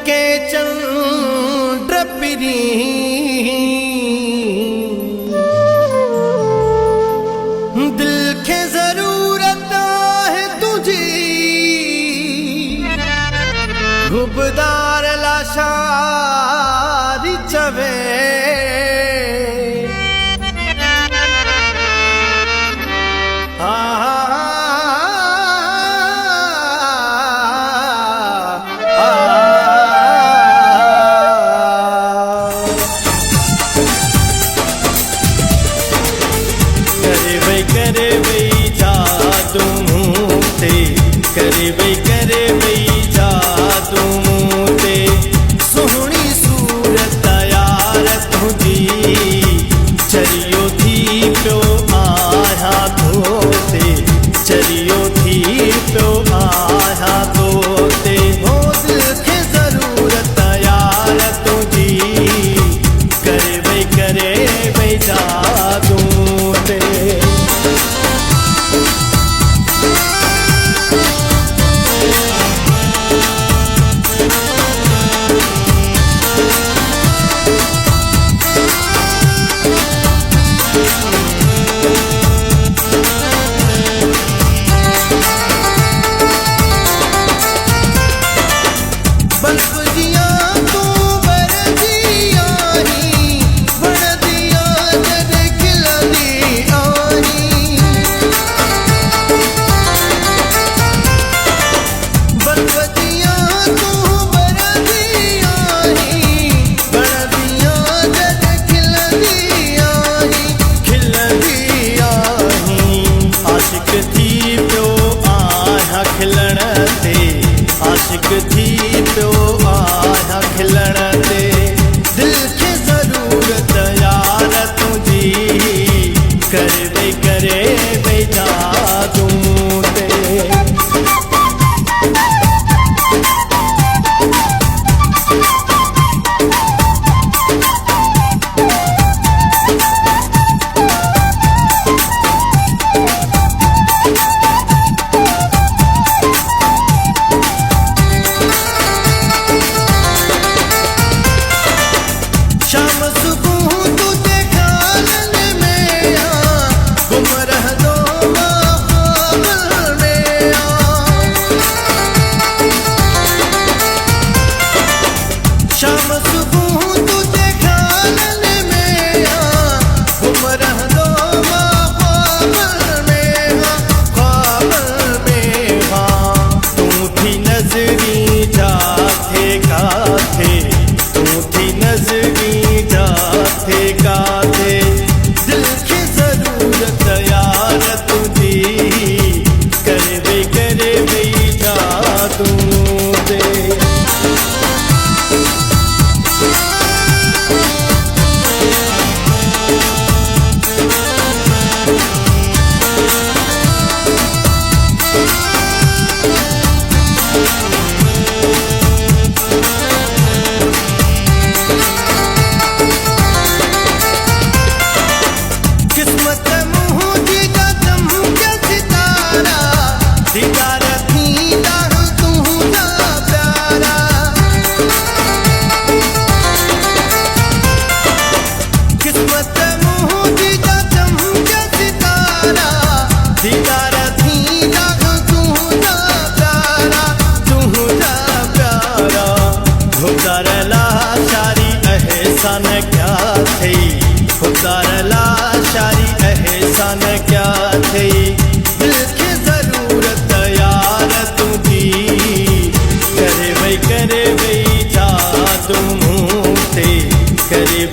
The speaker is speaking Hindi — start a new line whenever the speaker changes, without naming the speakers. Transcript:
के चंद्र पिरी दिल के जरूरत है तुझी गुबदार लाशारी चवे करे वही जादू मूते करे वही जादू मूते सोहनी सूरत यार तुझी चरियो थी प्यो आया धोते चरियो थी प्यो आया धोते हो दिल के जरूरत यार तुझी करे वही जादू मूते आशिक थी प्यो आया खिलण ते दिल के जरूरत यार तुझी करे वही जादू ते दिल की जरूरत यार तुझी करे वही जादू दे एहसान क्या थी खुदार लाशारी एहसान क्या थी दिल की जरूरत यार तुझी करे वही जादू मूते करे